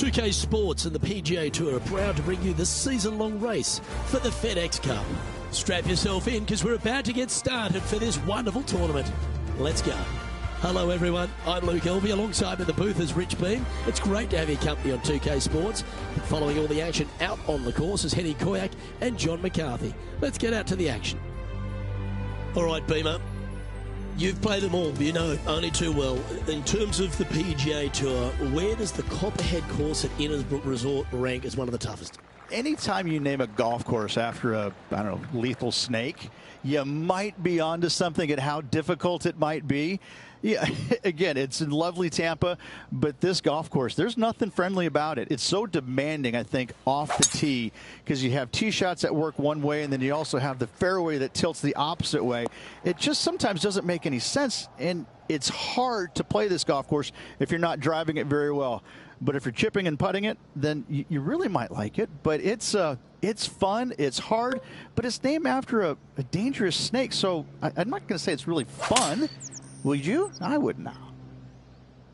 2K Sports and the PGA Tour are proud to bring you the season-long race for the FedEx Cup. Strap yourself in because we're about to get started for this wonderful tournament. Let's go. Hello everyone, I'm Luke Elvey. Alongside me in the booth is Rich Beam. It's great to have your company on 2K Sports. Following all the action out on the course is Henny Koyak and John McCarthy. Let's get out to the action. All right, Beamer. You've played them all, you know only too well. In terms of the PGA Tour, where does the Copperhead course at Innisbrook Resort rank as one of the toughest? Anytime you name a golf course after a, lethal snake, you might be onto something at how difficult it might be. Yeah, again, it's in lovely Tampa, but this golf course, there's nothing friendly about it. It's so demanding, I think, off the tee, because you have tee shots that work one way, and then you also have the fairway that tilts the opposite way. It just sometimes doesn't make any sense, and it's hard to play this golf course if you're not driving it very well. But if you're chipping and putting it, then you really might like it. But it's fun, it's hard, but it's named after a dangerous snake, so I'm not going to say it's really fun. Would you? I would not.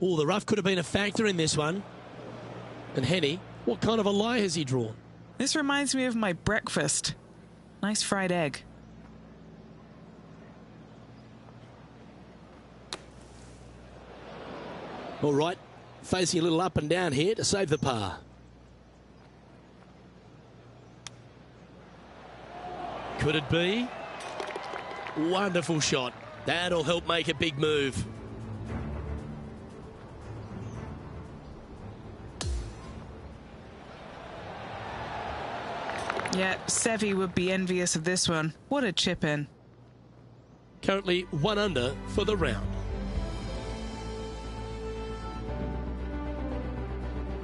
Oh, the rough could have been a factor in this one. And Henny, what kind of a lie has he drawn? This reminds me of my breakfast. Nice fried egg. All right, facing a little up and down here to save the par. Could it be? Wonderful shot. That'll help make a big move. Yeah, Seve would be envious of this one. What a chip in. Currently 1 under for the round.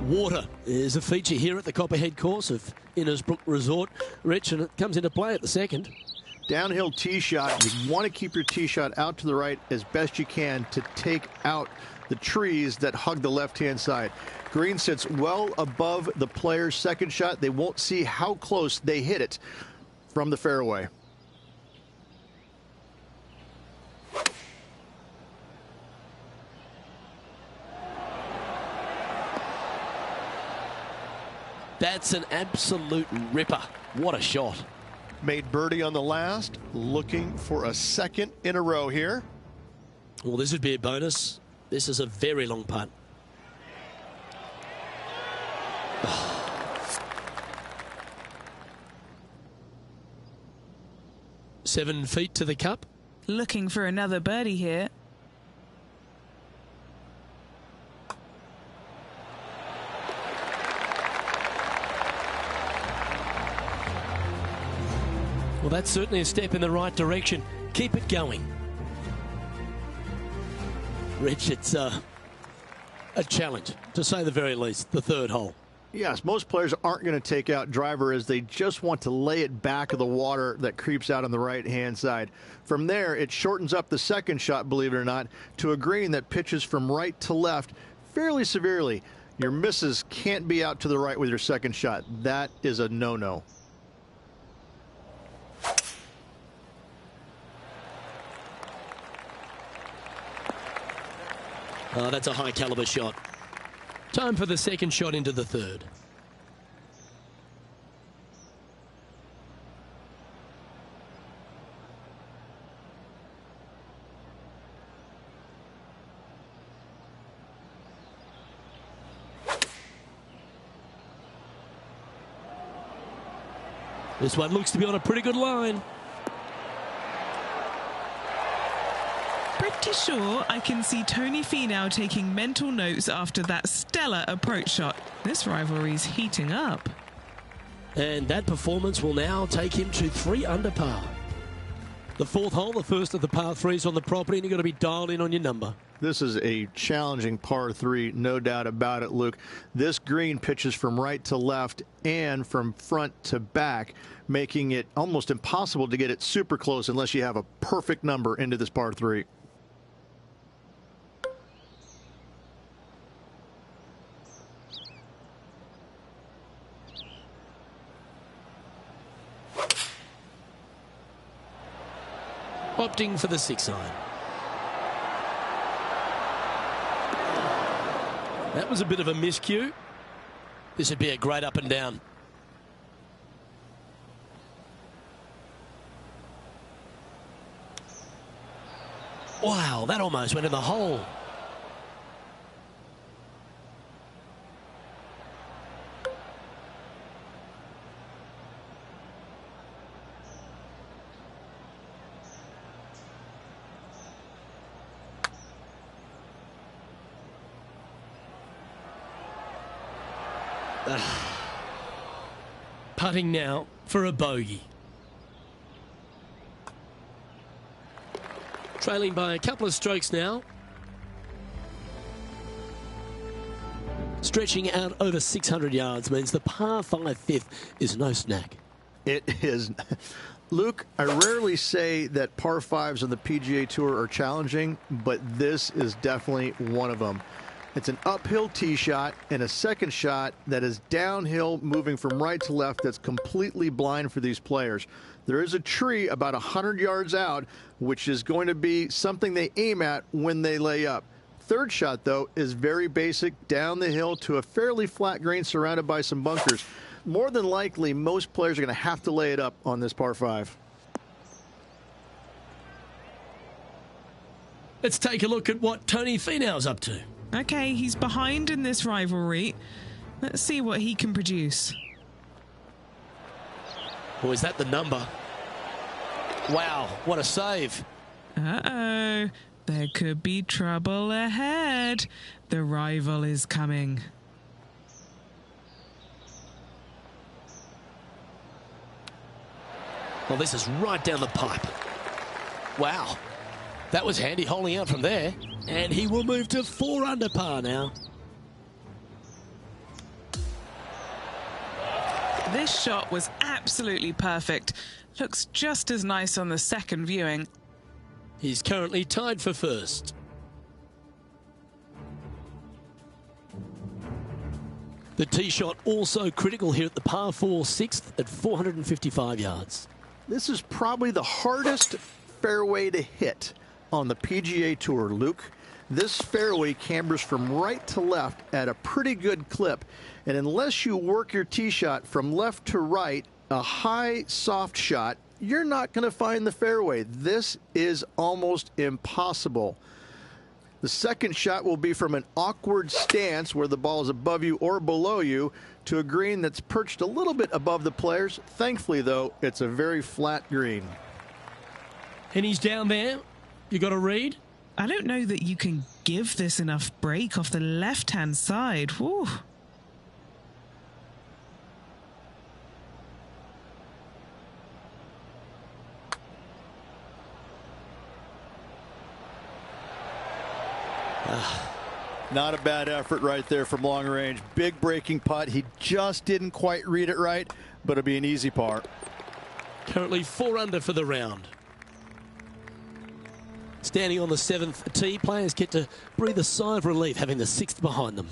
Water is a feature here at the Copperhead course of Innisbrook Resort. Rich, and it comes into play at the second. Downhill tee shot, you want to keep your tee shot out to the right as best you can to take out the trees that hug the left-hand side. Green sits well above the player's second shot. They won't see how close they hit it from the fairway. That's an absolute ripper. What a shot. Made birdie on the last, looking for a second in a row here. Well, this would be a bonus. This is a very long putt. Oh. 7 feet to the cup. Looking for another birdie here. Well, that's certainly a step in the right direction. Keep it going. Rich, it's a challenge, to say the very least, the third hole. Yes, most players aren't going to take out driver as they just want to lay it back of the water that creeps out on the right-hand side. From there, it shortens up the second shot, believe it or not, to a green that pitches from right to left fairly severely. Your misses can't be out to the right with your second shot. That is a no-no. Oh, that's a high caliber shot. Time for the second shot into the third. This one looks to be on a pretty good line. Pretty sure I can see Tony Finau taking mental notes after that stellar approach shot. This rivalry's heating up. And that performance will now take him to 3 under par. The fourth hole, the first of the par 3s on the property, and you've got to be dialed in on your number. This is a challenging par 3, no doubt about it, Luke. This green pitches from right to left and from front to back, making it almost impossible to get it super close unless you have a perfect number into this par 3. Opting for the 6 iron. That was a bit of a miscue. This would be a great up and down. Wow, that almost went in the hole. Putting now for a bogey. Trailing by a couple of strokes now. Stretching out over 600 yards means the par 5 fifth is no snack. It is. Luke, I rarely say that par 5s on the PGA Tour are challenging, but this is definitely one of them. It's an uphill tee shot and a second shot that is downhill, moving from right to left, that's completely blind for these players. There is a tree about 100 yards out, which is going to be something they aim at when they lay up. Third shot, though, is very basic, down the hill to a fairly flat green surrounded by some bunkers. More than likely, most players are going to have to lay it up on this par 5. Let's take a look at what Tony Finau's up to. Okay, he's behind in this rivalry. Let's see what he can produce. Or is that the number? Wow, what a save. Uh-oh. There could be trouble ahead. The rival is coming. Well, this is right down the pipe. Wow. That was handy holding out from there. And he will move to 4 under par now. This shot was absolutely perfect. Looks just as nice on the second viewing. He's currently tied for first. The tee shot also critical here at the par 4 sixth at 455 yards. This is probably the hardest fairway to hit on the PGA Tour, Luke. This fairway cambers from right to left at a pretty good clip, and unless you work your tee shot from left to right, a high soft shot, you're not going to find the fairway. This is almost impossible. The second shot will be from an awkward stance where the ball is above you or below you to a green that's perched a little bit above the players. Thankfully, though, it's a very flat green. And he's down there. You got a read? I don't know that you can give this enough break off the left-hand side. Whew. Not a bad effort right there from long range. Big breaking putt. He just didn't quite read it right, but it'll be an easy par. Currently 4 under for the round. Standing on the 7th tee, players get to breathe a sigh of relief having the 6th behind them.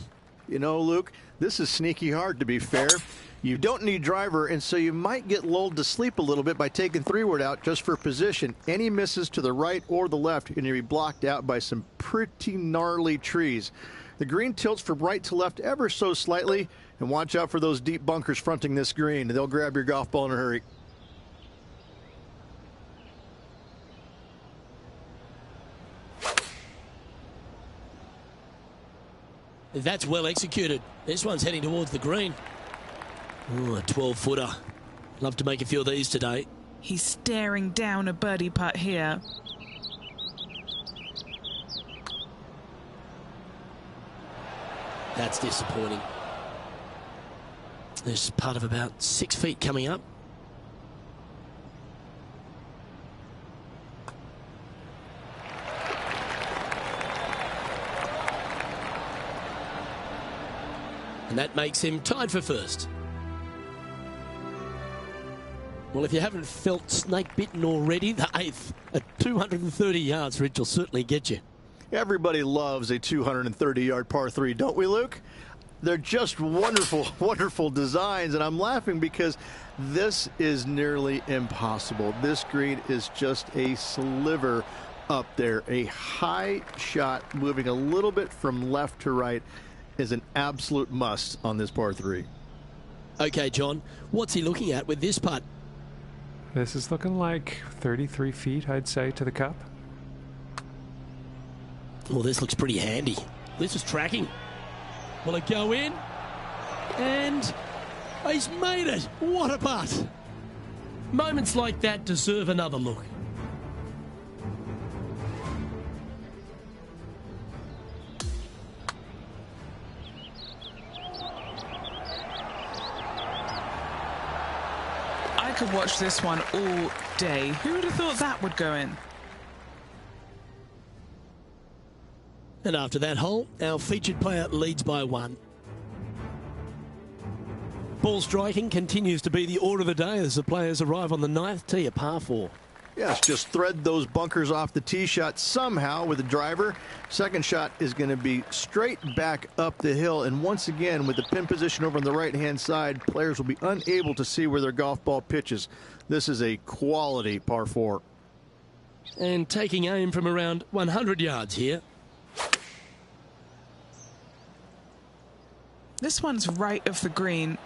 You know, Luke, this is sneaky hard, to be fair. You don't need driver, and so you might get lulled to sleep a little bit by taking 3-wood out just for position. Any misses to the right or the left, and you'll be blocked out by some pretty gnarly trees. The green tilts from right to left ever so slightly, and watch out for those deep bunkers fronting this green. They'll grab your golf ball in a hurry. That's well executed. This one's heading towards the green. Ooh, a 12-footer. Love to make a few of these today. He's staring down a birdie putt here. That's disappointing. There's part of about 6 feet coming up. And that makes him tied for first. Well, if you haven't felt snake bitten already, the 8th at 230 yards, Rich, will certainly get you. Everybody loves a 230-yard par 3, don't we, Luke? They're just wonderful, wonderful designs, and I'm laughing because this is nearly impossible. This green is just a sliver up there. A high shot moving a little bit from left to right is an absolute must on this par 3. Okay, John, what's he looking at with this putt? This is looking like 33 feet, I'd say, to the cup. Well, this looks pretty handy. This is tracking. Will it go in? And he's made it. What a putt. Moments like that deserve another look. I could watch this one all day. Who would have thought that would go in? And after that hole, our featured player leads by 1. Ball striking continues to be the order of the day as the players arrive on the 9th tee, a par 4. Yes, just thread those bunkers off the tee shot somehow with the driver. Second shot is going to be straight back up the hill. And once again, with the pin position over on the right-hand side, players will be unable to see where their golf ball pitches. This is a quality par 4. And taking aim from around 100 yards here. This one's right of the green.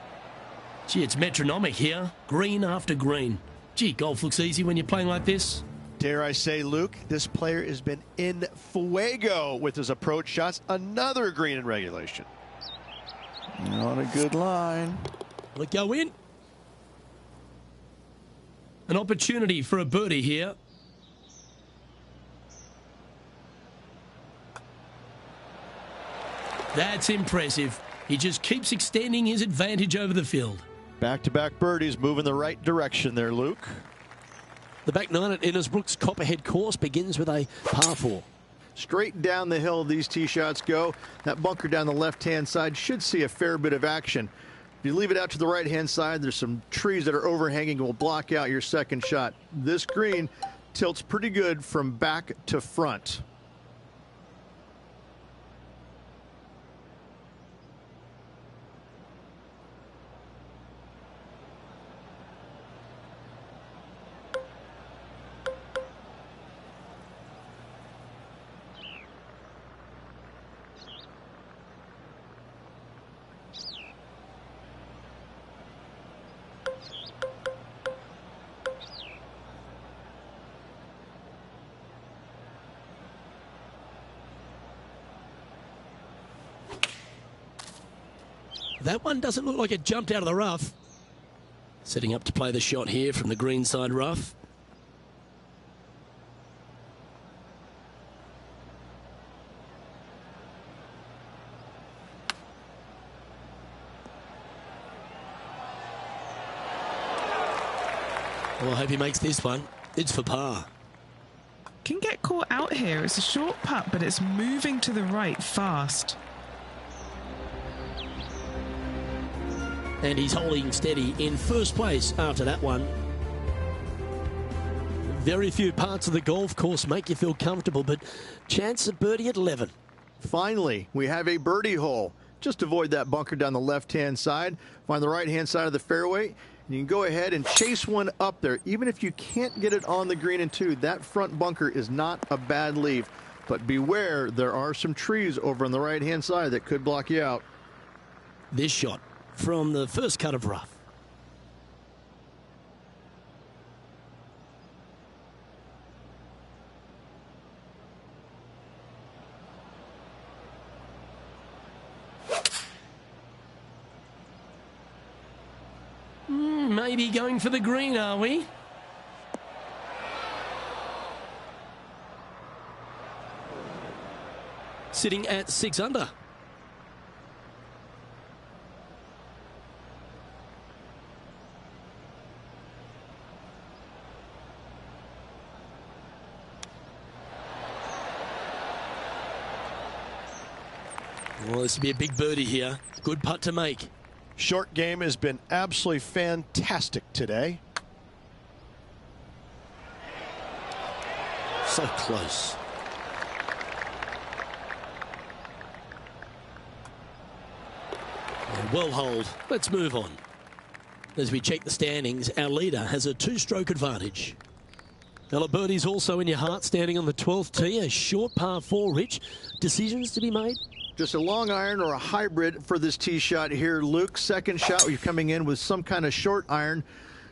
Gee, it's metronomic here. Green after green. Gee, golf looks easy when you're playing like this. Dare I say, Luke, this player has been in fuego with his approach shots. Another green in regulation. On a good line. Will it go in? An opportunity for a birdie here. That's impressive. He just keeps extending his advantage over the field. Back-to-back birdies moving the right direction there, Luke. The back 9 at Innisbrook's Copperhead course begins with a par 4. Straight down the hill these tee shots go. That bunker down the left-hand side should see a fair bit of action. If you leave it out to the right-hand side, there's some trees that are overhanging and will block out your second shot. This green tilts pretty good from back to front. That one doesn't look like it jumped out of the rough. Setting up to play the shot here from the greenside rough. Well, I hope he makes this one. It's for par. Can get caught out here. It's a short putt, but it's moving to the right fast. And he's holding steady in first place after that one. Very few parts of the golf course make you feel comfortable, but chance of birdie at 11. Finally, we have a birdie hole. Just avoid that bunker down the left-hand side. Find the right-hand side of the fairway, and you can go ahead and chase one up there. Even if you can't get it on the green and 2, that front bunker is not a bad leave. But beware, there are some trees over on the right-hand side that could block you out. This shot from the first cut of rough. Maybe going for the green, are we? Sitting at 6 under. Well, this will be a big birdie here. Good putt to make. Short game has been absolutely fantastic today. So close. Well hold. Let's move on. As we check the standings, our leader has a 2-stroke advantage. Ella Birdie's also in your heart, standing on the 12th tee, a short par 4, Rich. Decisions to be made? Just a long iron or a hybrid for this tee shot here, Luke. Second shot, you're coming in with some kind of short iron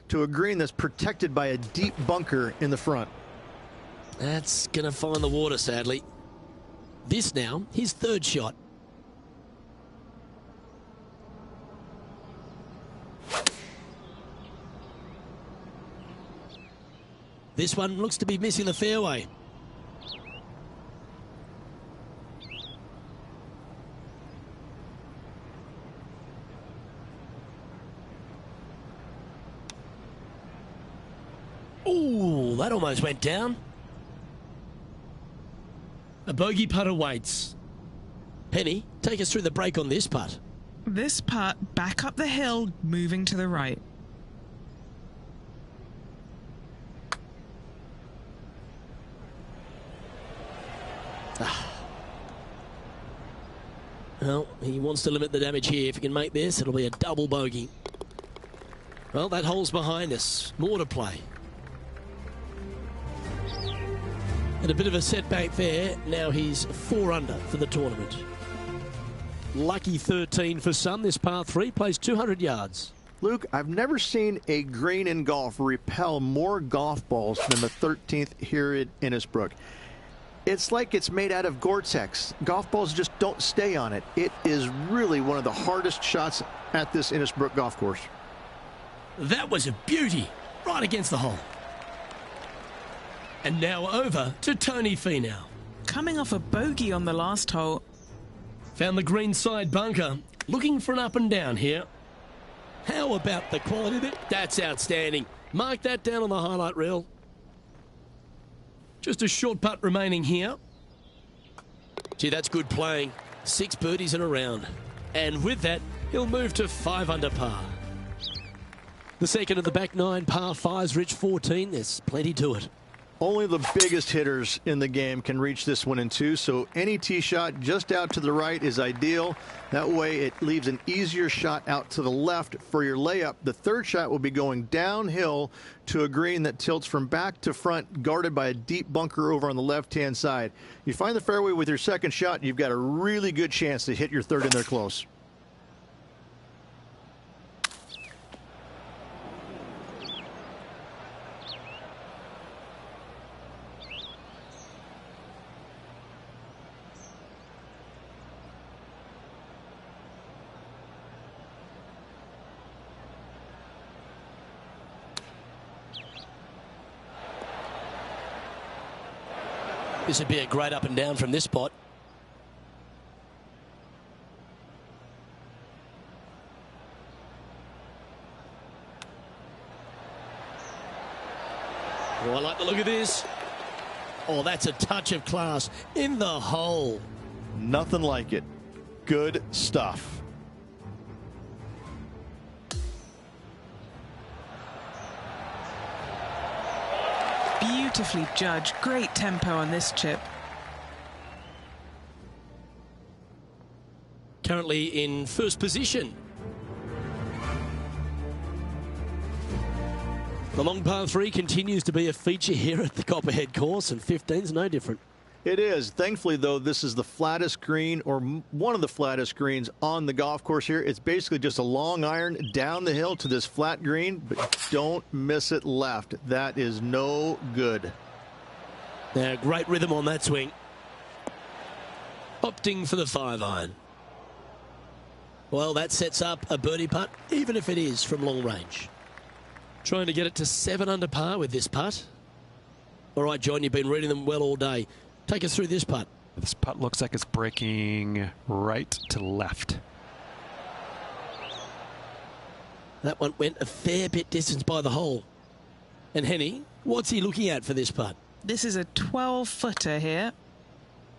to a green that's protected by a deep bunker in the front. That's going to find the water, sadly. This now, his third shot. This one looks to be missing the fairway. Ooh, that almost went down. A bogey putt awaits. Penny, take us through the break on this putt. This putt back up the hill, moving to the right. Well, he wants to limit the damage here. If he can make this, it'll be a double bogey. Well, that hole's behind us. More to play. And a bit of a setback there. Now he's 4 under for the tournament. Lucky 13 for some. This par 3 plays 200 yards. Luke, I've never seen a green in golf repel more golf balls than the 13th here at Innisbrook. It's like it's made out of Gore-Tex. Golf balls just don't stay on it. It is really one of the hardest shots at this Innisbrook golf course. That was a beauty. Right against the hole. And now over to Tony Finau. Coming off a bogey on the last hole. Found the green side bunker. Looking for an up and down here. How about the quality of it? That's outstanding. Mark that down on the highlight reel. Just a short putt remaining here. Gee, that's good playing. 6 birdies in a round. And with that, he'll move to 5 under par. The second of the back 9 par 5s reached 14. There's plenty to it. Only the biggest hitters in the game can reach this one in 2, so any tee shot just out to the right is ideal. That way it leaves an easier shot out to the left for your layup. The third shot will be going downhill to a green that tilts from back to front, guarded by a deep bunker over on the left-hand side. You find the fairway with your second shot, you've got a really good chance to hit your third in there close. This would be a great up and down from this spot. Oh, I like the look of this. Oh, that's a touch of class in the hole. Nothing like it. Good stuff. Beautifully judged. Great tempo on this chip. Currently in first position. The long par 3 continues to be a feature here at the Copperhead course, and 15's no different. It is. Thankfully, though, this is the flattest green, or one of the flattest greens on the golf course here. It's basically just a long iron down the hill to this flat green, but don't miss it left. That is no good. Now, great rhythm on that swing. Opting for the 5-iron. Well, that sets up a birdie putt, even if it is from long range. Trying to get it to 7 under par with this putt. All right, John, you've been reading them well all day. Take us through this putt. This putt looks like it's breaking right to left. That one went a fair bit distance by the hole. And Henny, what's he looking at for this putt? This is a 12-footer here.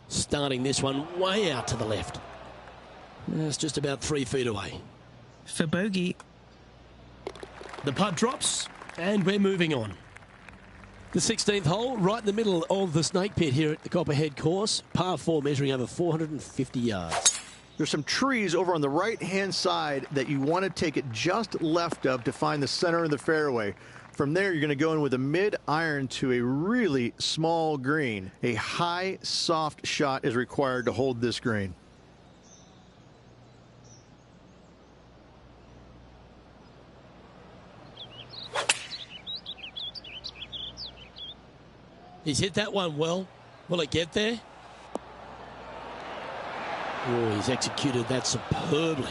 Starting this one way out to the left. That's just about 3 feet away. For bogey. The putt drops, and we're moving on. The 16th hole, right in the middle of the snake pit here at the Copperhead course. Par 4 measuring over 450 yards. There's some trees over on the right-hand side that you want to take it just left of to find the center of the fairway. From there, you're going to go in with a mid-iron to a really small green. A high, soft shot is required to hold this green. He's hit that one well. Will it get there? Oh, he's executed that superbly.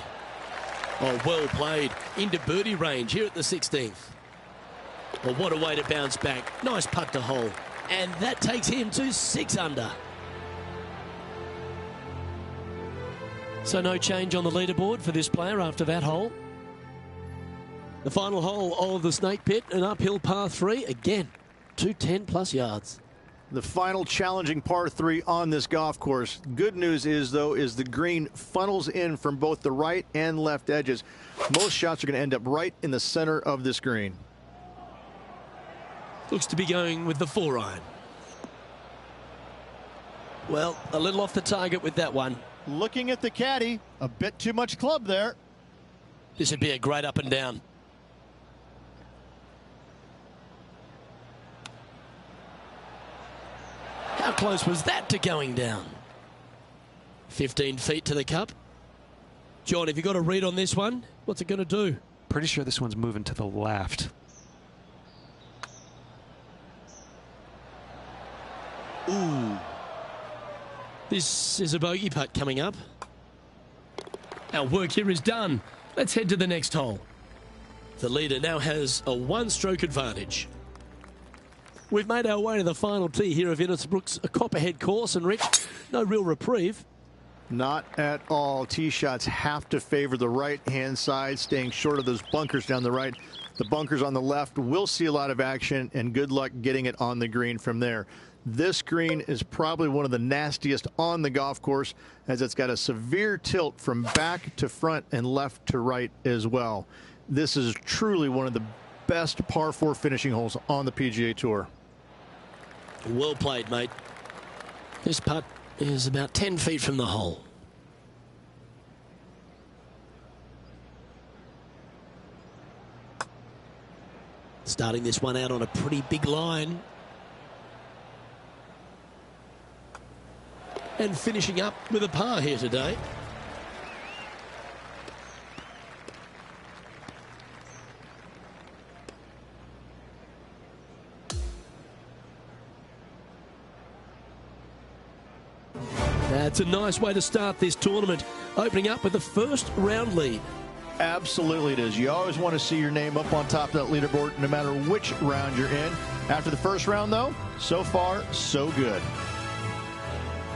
Oh, well played. Into birdie range here at the 16th. Well, what a way to bounce back. Nice putt to hole. And that takes him to 6 under. So no change on the leaderboard for this player after that hole. The final hole of the Snake Pit, an uphill par 3. Again, 210 plus yards. The final challenging par 3 on this golf course. Good news is, though, is the green funnels in from both the right and left edges. Most shots are going to end up right in the center of this green. Looks to be going with the 4-iron. Well, a little off the target with that one. Looking at the caddy, a bit too much club there. This would be a great up and down. How close was that to going down? 15 feet to the cup. John, have you got a read on this one? What's it going to do? Pretty sure this one's moving to the left. Ooh. This is a bogey putt coming up. Our work here is done. Let's head to the next hole. The leader now has a 1-stroke advantage. We've made our way to the final tee here of Innisbrook's a Copperhead course, and Rich, no real reprieve. Not at all. Tee shots have to favor the right-hand side, staying short of those bunkers down the right. The bunkers on the left will see a lot of action, and good luck getting it on the green from there. This green is probably one of the nastiest on the golf course, as it's got a severe tilt from back to front and left to right as well. This is truly one of the best par 4 finishing holes on the PGA Tour. Well played, mate. This putt is about 10 feet from the hole. Starting this one out on a pretty big line. And finishing up with a par here today. That's a nice way to start this tournament, opening up with the first round lead. Absolutely it is. You always want to see your name up on top of that leaderboard, no matter which round you're in. After the first round, though, so far, so good.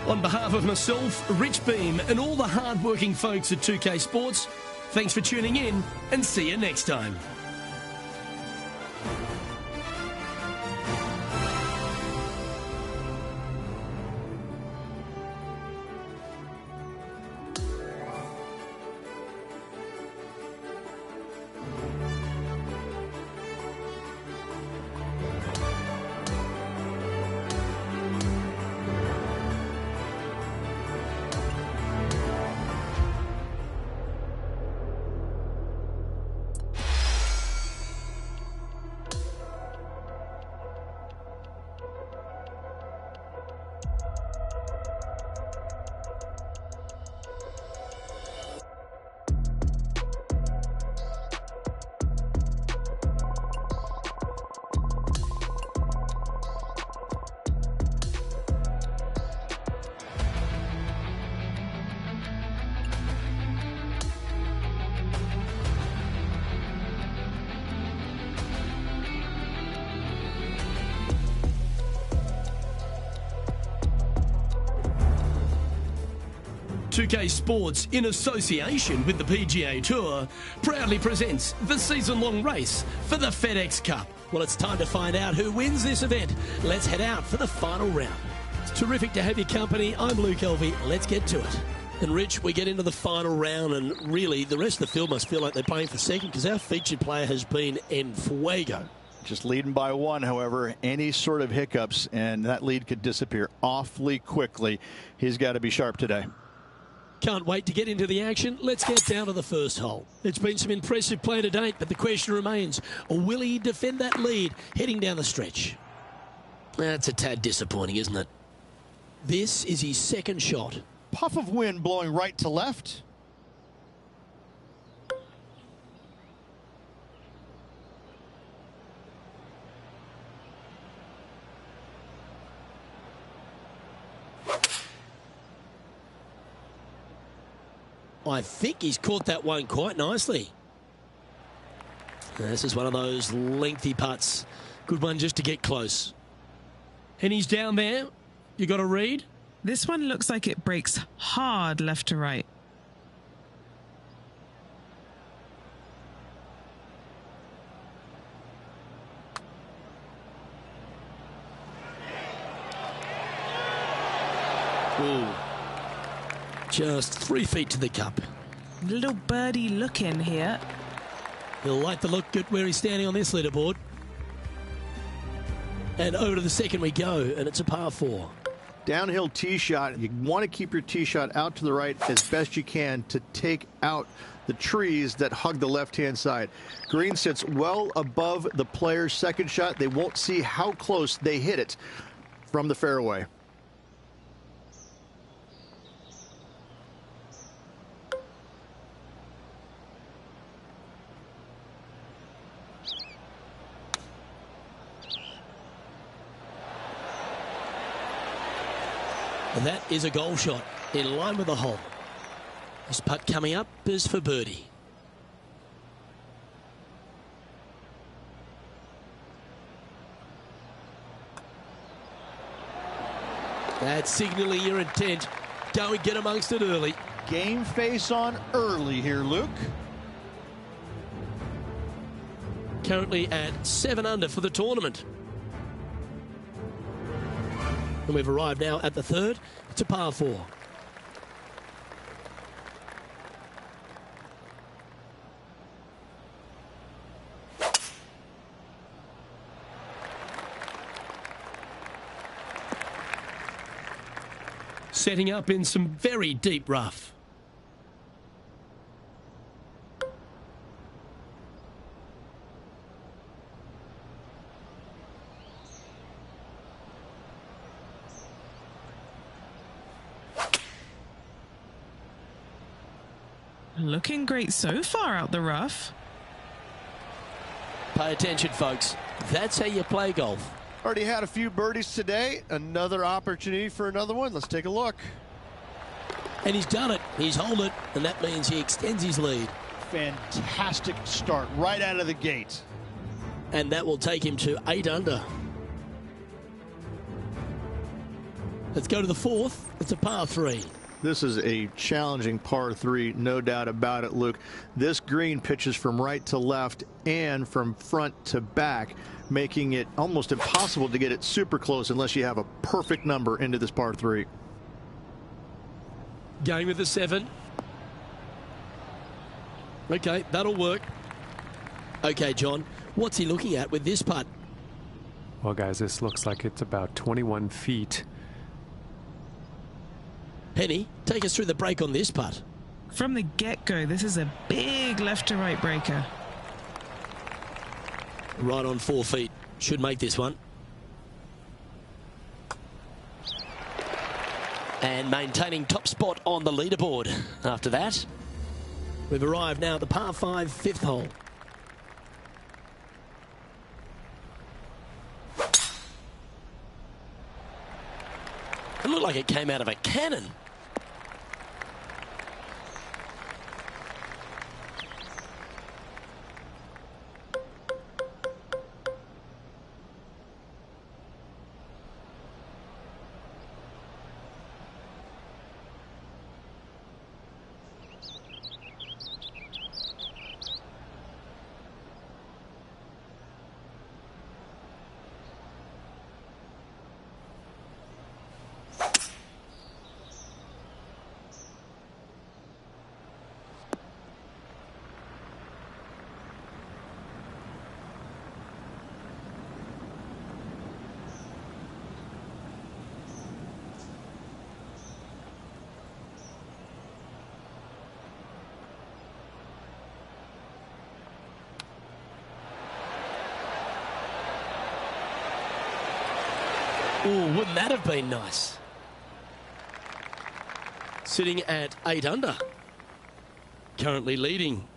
On behalf of myself, Rich Beam, and all the hard-working folks at 2K Sports, thanks for tuning in, and see you next time. .2K Sports, in association with the PGA Tour, proudly presents the season-long race for the FedEx Cup. Well, it's time to find out who wins this event. Let's head out for the final round. It's terrific to have your company. I'm Luke Elvey. Let's get to it. And Rich, we get into the final round, and really the rest of the field must feel like they're playing for second, because our featured player has been en fuego. Just leading by 1, however, any sort of hiccups, and that lead could disappear awfully quickly. He's got to be sharp today. Can't wait to get into the action. Let's get down to the first hole. It's been some impressive play to date, but the question remains, will he defend that lead heading down the stretch? That's a tad disappointing, isn't it? This is his second shot. Puff of wind blowing right to left. I think he's caught that one quite nicely. This is one of those lengthy putts. Good one just to get close. And he's down there. You got a read? This one looks like it breaks hard left to right. Ooh. Just 3 feet to the cup. Little birdie look in here. He'll like the look at where he's standing on this leaderboard. And over to the second we go, and it's a par 4. Downhill tee shot. You want to keep your tee shot out to the right as best you can to take out the trees that hug the left-hand side. Green sits well above the player's second shot. They won't see how close they hit it from the fairway. And that is a goal shot in line with the hole. This putt coming up is for birdie. That's signaling your intent. Go and get amongst it early. Game face on early here, Luke. Currently at 7 under for the tournament. And we've arrived now at the third. It's a par 4. Setting up in some very deep rough. Looking great so far out the rough. Pay attention, folks. That's how you play golf. Already had a few birdies today. Another opportunity for another one. Let's take a look. And he's done it. He's holed it, and that means he extends his lead. Fantastic start right out of the gate. And that will take him to 8 under. Let's go to the fourth. It's a par 3. This is a challenging par 3, no doubt about it, Luke. This green pitches from right to left and from front to back, making it almost impossible to get it super close unless you have a perfect number into this par 3. Going with the 7. Okay, that'll work. Okay, John, what's he looking at with this putt? Well, guys, this looks like it's about 21 feet. Penny, take us through the break on this putt. From the get-go, this is a big left to right breaker. Right on 4 feet. Should make this one. And maintaining top spot on the leaderboard. After that, we've arrived now at the par 5 5th hole. It looked like it came out of a cannon. Oh, wouldn't that have been nice? Sitting at 8 under. Currently leading.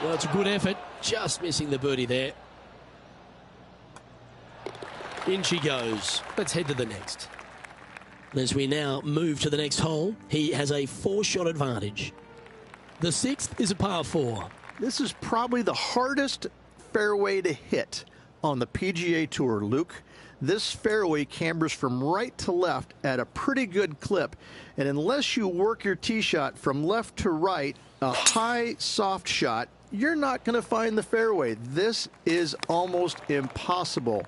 Well, it's a good effort. Just missing the birdie there. In she goes. Let's head to the next. As we now move to the next hole, he has a 4-shot advantage. The 6th is a par 4. This is probably the hardest fairway to hit on the PGA Tour, Luke. This fairway cambers from right to left at a pretty good clip, and unless you work your tee shot from left to right, a high soft shot, you're not going to find the fairway. This is almost impossible.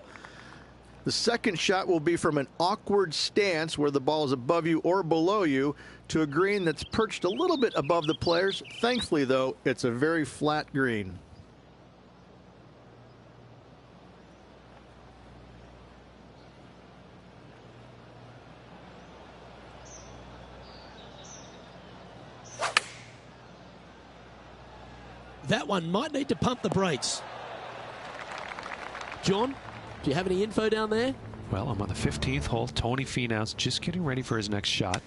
The second shot will be from an awkward stance where the ball is above you or below you to a green that's perched a little bit above the players. Thankfully, though, it's a very flat green. That one might need to pump the brakes. John, do you have any info down there? Well, I'm on the 15th hole. Tony Finau's just getting ready for his next shot.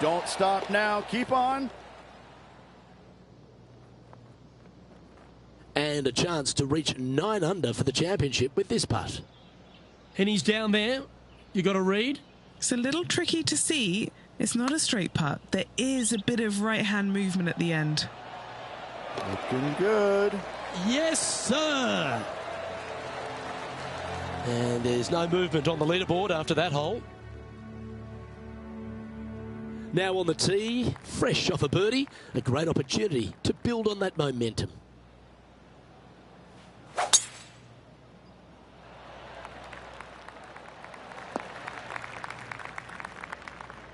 Don't stop now. Keep on. And a chance to reach 9 under for the championship with this putt. And he's down there. You got a read? It's a little tricky to see. It's not a straight putt. There is a bit of right-hand movement at the end. Looking good. Yes, sir. And there's no movement on the leaderboard after that hole. Now on the tee, fresh off a birdie, a great opportunity to build on that momentum.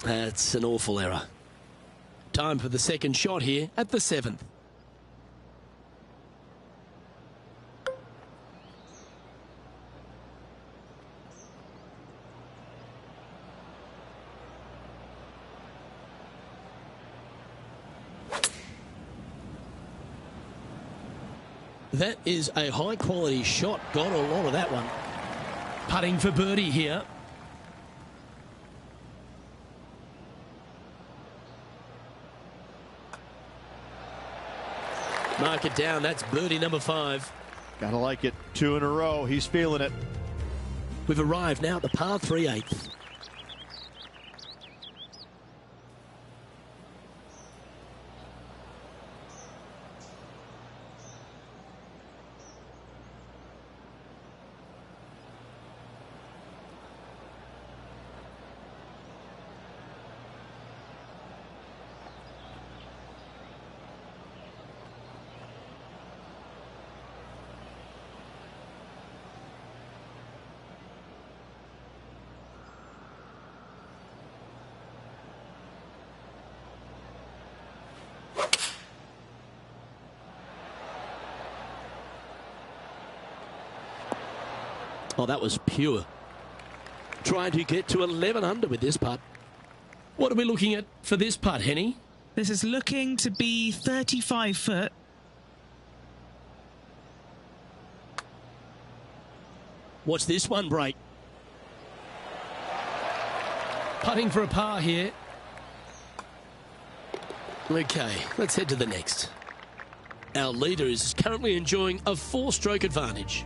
That's an awful error. Time for the second shot here at the 7th. That is a high-quality shot. Got a lot of that one. Putting for birdie here. Mark it down. That's birdie number 5. Gotta like it. 2 in a row. He's feeling it. We've arrived now at the par 3/8. Oh, that was pure. Trying to get to 11 under with this putt. What are we looking at for this putt, Henny? This is looking to be 35 foot. Watch this one break. Putting for a par here. Okay, let's head to the next. Our leader is currently enjoying a 4-stroke advantage.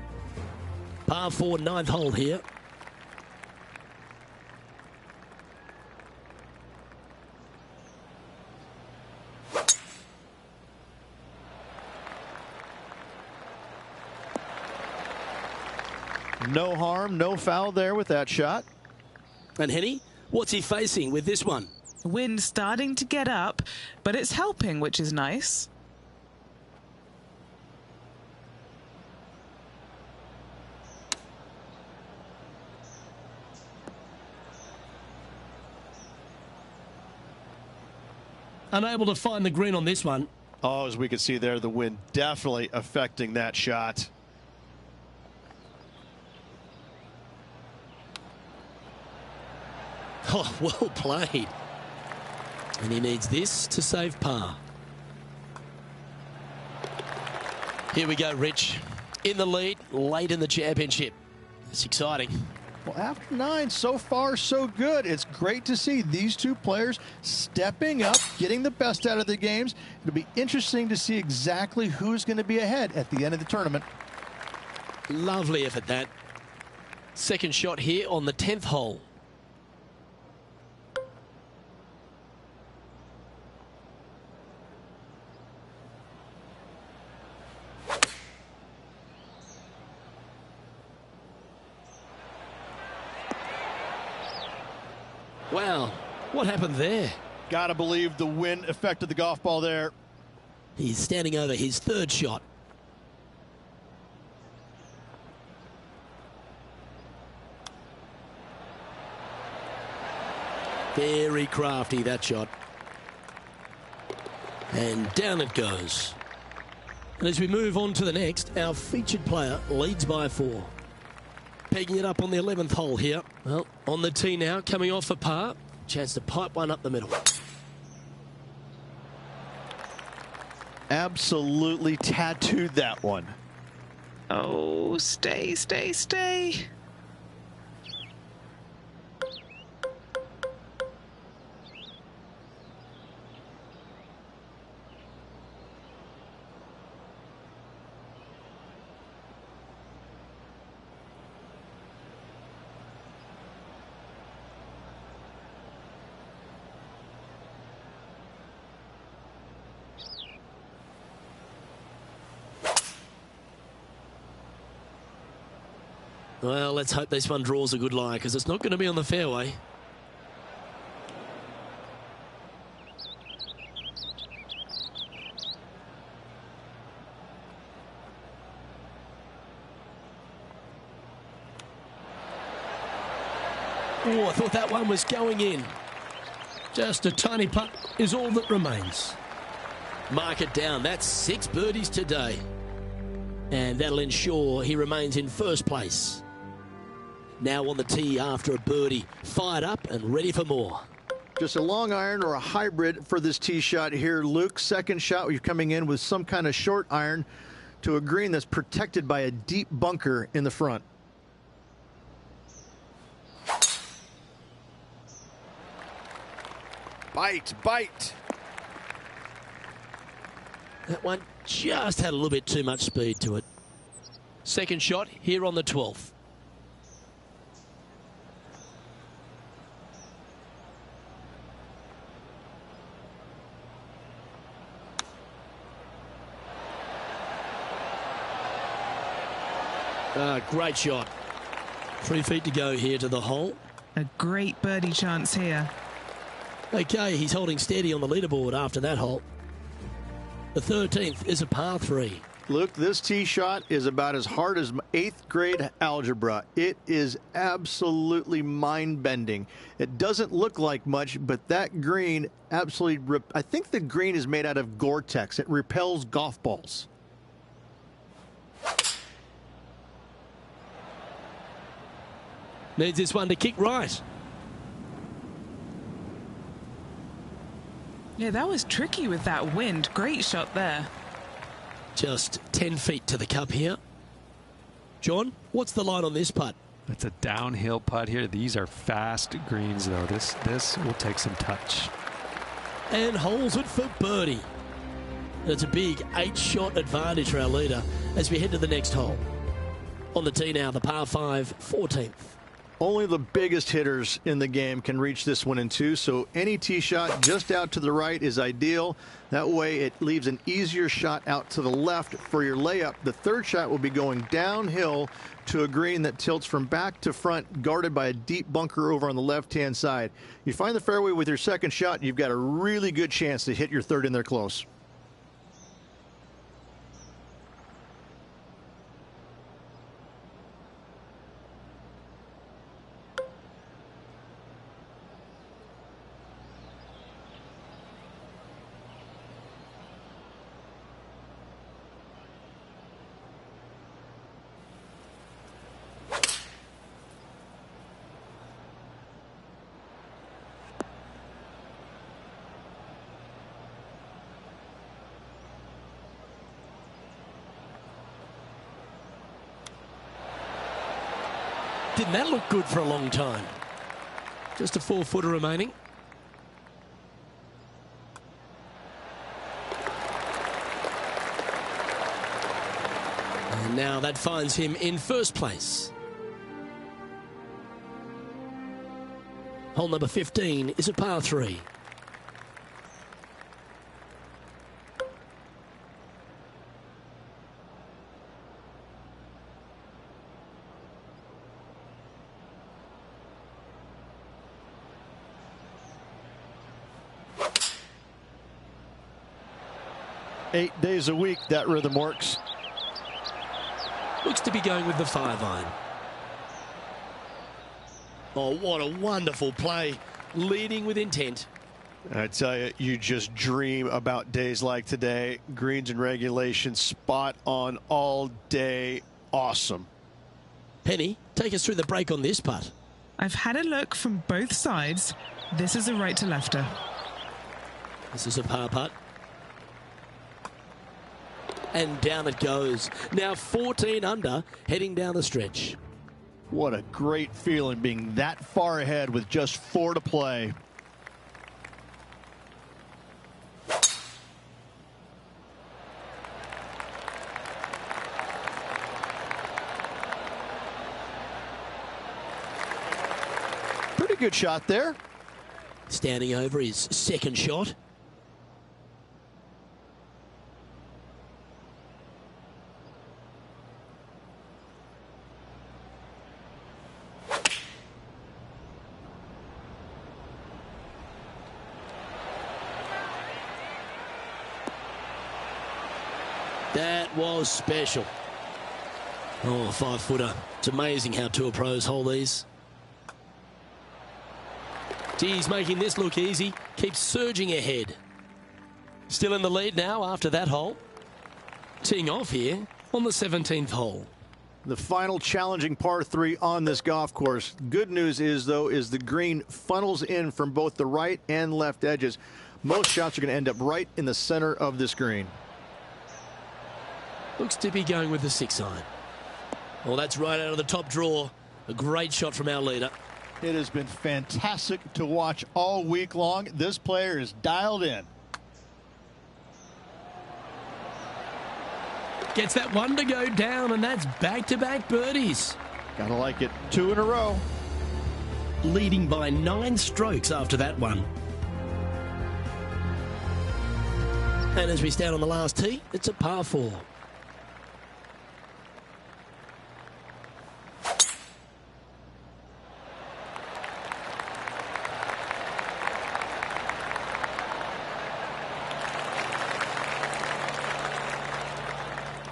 Par 4, 9th hole here. No harm, no foul there with that shot. And Henny, what's he facing with this one? Wind starting to get up, but it's helping, which is nice. Unable to find the green on this one. Oh, as we can see there, the wind definitely affecting that shot. Oh, well played. And he needs this to save par. Here we go, Rich. In the lead, late in the championship. It's exciting. Well, after 9, so far so good. It's great to see these two players stepping up, getting the best out of their games. It'll be interesting to see exactly who's going to be ahead at the end of the tournament. Lovely effort, that. Second shot here on the 10th hole. Wow, what happened there? Gotta believe the wind affected the golf ball there. He's standing over his third shot. Very crafty, that shot. And down it goes. And as we move on to the next, our featured player leads by 4. Pegging it up on the 11th hole here. Well, on the tee now, coming off for par. Chance to pipe one up the middle. Absolutely tattooed that one. Oh, stay, stay, stay. Well, let's hope this one draws a good lie, because it's not going to be on the fairway. Oh, I thought that one was going in. Just a tiny putt is all that remains. Mark it down. That's 6 birdies today. And that'll ensure he remains in first place. Now on the tee after a birdie, fired up and ready for more. Just a long iron or a hybrid for this tee shot here, Luke. Second shot, you're coming in with some kind of short iron to a green that's protected by a deep bunker in the front. Bite, bite. That one just had a little bit too much speed to it. Second shot here on the 12th. Great shot. 3 feet to go here to the hole. A great birdie chance here. Okay, he's holding steady on the leaderboard after that hole. The 13th is a par 3. Luke, this tee shot is about as hard as 8th grade algebra. It is absolutely mind-bending. It doesn't look like much, but that green absolutely... I think the green is made out of Gore-Tex. It repels golf balls. Needs this one to kick right. Yeah, that was tricky with that wind. Great shot there. Just 10 feet to the cup here. John, what's the line on this putt? It's a downhill putt here. These are fast greens, though. This will take some touch. And holds it for birdie. And it's a big 8-shot advantage for our leader as we head to the next hole. On the tee now, the par 5, 14th. Only the biggest hitters in the game can reach this one in 2, so any tee shot just out to the right is ideal. That way it leaves an easier shot out to the left for your layup. The third shot will be going downhill to a green that tilts from back to front, guarded by a deep bunker over on the left-hand side. You find the fairway with your second shot, you've got a really good chance to hit your third in there close. Didn't that look good for a long time? Just a 4-footer remaining. And now that finds him in first place. Hole number 15 is a par 3. Eight days a week, that rhythm works. Looks to be going with the 5-iron. Oh, what a wonderful play. Leading with intent. I tell you, you just dream about days like today. Greens and regulation, spot on all day. Awesome. Penny, take us through the break on this putt. I've had a look from both sides. This is a right to lefter. This is a par putt. And down it goes. Now 14 under, heading down the stretch. What a great feeling being that far ahead with just 4 to play. Pretty good shot there. Standing over his second shot. That was special. Oh, 5-footer. It's amazing how tour pros hold these. He's making this look easy. Keeps surging ahead. Still in the lead now after that hole. Teeing off here on the 17th hole. The final challenging par 3 on this golf course. Good news is, though, is the green funnels in from both the right and left edges. Most shots are going to end up right in the center of this green. Looks to be going with the 6-iron. Well, that's right out of the top draw. A great shot from our leader. It has been fantastic to watch all week long. This player is dialed in. Gets that one to go down, and that's back-to-back birdies. Gotta like it. 2 in a row. Leading by 9 strokes after that one. And as we stand on the last tee, it's a par 4.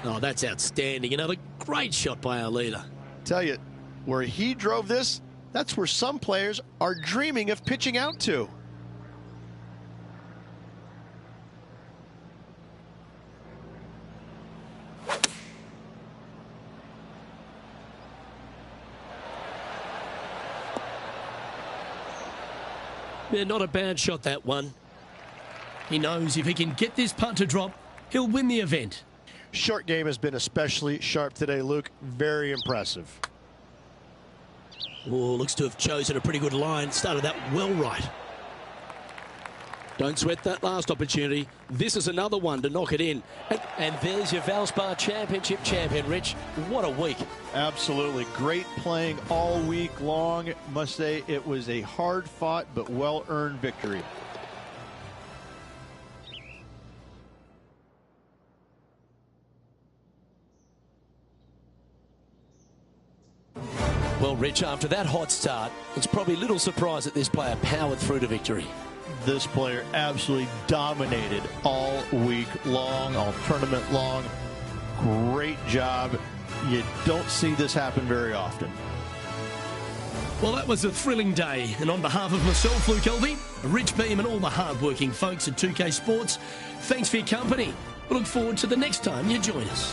Oh, that's outstanding. Another great shot by our leader. Tell you, where he drove this, that's where some players are dreaming of pitching out to. Yeah, not a bad shot, that one. He knows if he can get this putt to drop, he'll win the event. Short game has been especially sharp today, Luke. Very impressive. Oh, looks to have chosen a pretty good line. Started that well right. Don't sweat that last opportunity. This is another one to knock it in. And there's your Valspar Championship champion, Rich. What a week. Absolutely. Great playing all week long. Must say it was a hard-fought but well-earned victory. Well, Rich, after that hot start, it's probably little surprise that this player powered through to victory. This player absolutely dominated all week long, all tournament long. Great job. You don't see this happen very often. Well, that was a thrilling day. And on behalf of myself, Luke Elvey, Rich Beam and all the hard-working folks at 2K Sports, thanks for your company. We look forward to the next time you join us.